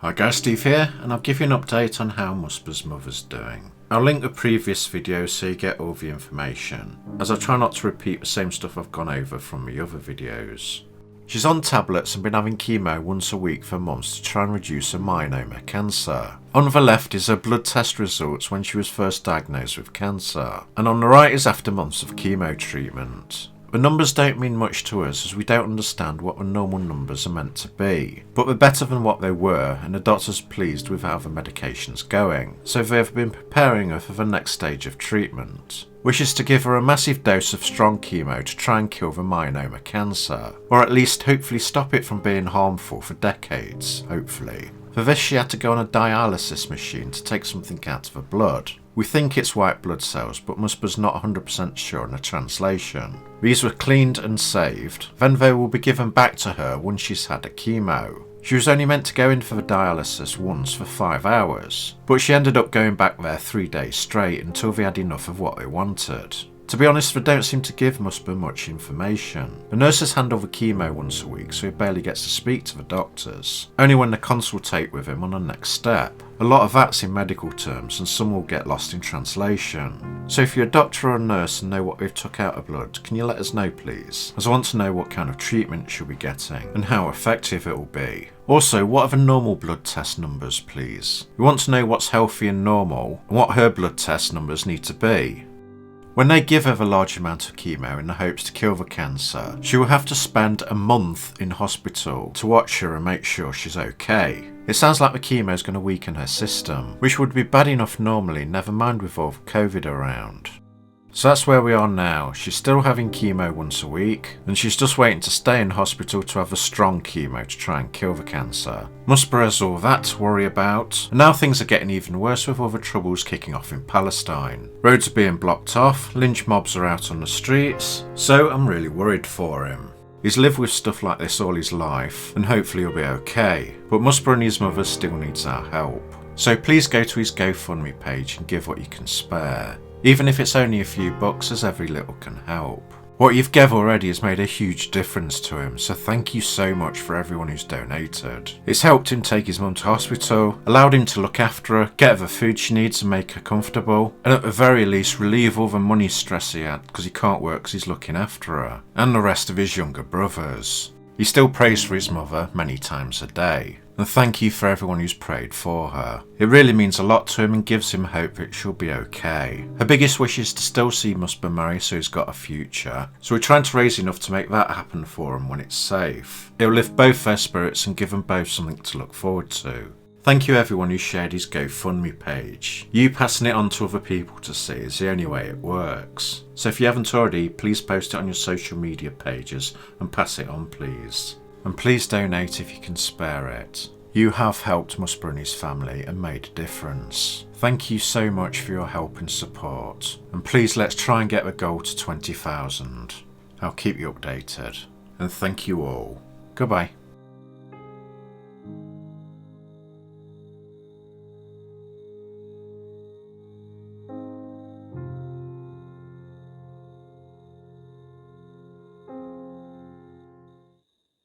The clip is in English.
Hi guys, Steve here, and I'll give you an update on how Misbah's mother's doing. I'll link the previous video so you get all the information, as I try not to repeat the same stuff I've gone over from the other videos. She's on tablets and been having chemo once a week for months to try and reduce her myeloma cancer. On the left is her blood test results when she was first diagnosed with cancer, and on the right is after months of chemo treatment. The numbers don't mean much to us as we don't understand what the normal numbers are meant to be, but they're better than what they were, and the doctors are pleased with how the medication's going, so they have been preparing her for the next stage of treatment, which is to give her a massive dose of strong chemo to try and kill the myeloma cancer, or at least hopefully stop it from being harmful for decades, hopefully. For this she had to go on a dialysis machine to take something out of her blood. We think it's white blood cells, but Misbah's not 100% sure in a translation. These were cleaned and saved, then they will be given back to her once she's had a chemo. She was only meant to go in for the dialysis once for 5 hours, but she ended up going back there 3 days straight until they had enough of what they wanted. To be honest, they don't seem to give Misbah much information. The nurses handle the chemo once a week, so he barely gets to speak to the doctors, only when they consultate with him on the next step. A lot of that's in medical terms and some will get lost in translation. So if you're a doctor or a nurse and know what they've took out of blood, can you let us know please? As I want to know what kind of treatment she'll be getting and how effective it will be. Also, what are the normal blood test numbers please? We want to know what's healthy and normal and what her blood test numbers need to be. When they give her a large amount of chemo in the hopes to kill the cancer, she will have to spend a month in hospital to watch her and make sure she's okay. It sounds like the chemo is going to weaken her system, which would be bad enough normally, never mind with all COVID around. So that's where we are now. She's still having chemo once a week, and she's just waiting to stay in hospital to have a strong chemo to try and kill the cancer. Misbah has all that to worry about, and now things are getting even worse with all the troubles kicking off in Palestine. Roads are being blocked off, lynch mobs are out on the streets, so I'm really worried for him. He's lived with stuff like this all his life, and hopefully he'll be okay, but Misbah and his mother still needs our help. So please go to his GoFundMe page and give what you can spare. Even if it's only a few bucks, as every little can help. What you've given already has made a huge difference to him, so thank you so much for everyone who's donated. It's helped him take his mum to hospital, allowed him to look after her, get her the food she needs and make her comfortable, and at the very least relieve all the money stress he had because he can't work because he's looking after her, and the rest of his younger brothers. He still prays for his mother many times a day. And thank you for everyone who's prayed for her. It really means a lot to him and gives him hope that she'll be okay. Her biggest wish is to still see Misbah marry so he's got a future. So we're trying to raise enough to make that happen for him when it's safe. It'll lift both their spirits and give them both something to look forward to. Thank you everyone who shared his GoFundMe page. You passing it on to other people to see is the only way it works. So if you haven't already, please post it on your social media pages and pass it on please. And please donate if you can spare it. You have helped Misbah and his family and made a difference. Thank you so much for your help and support. And please let's try and get the goal to 20,000. I'll keep you updated. And thank you all. Goodbye.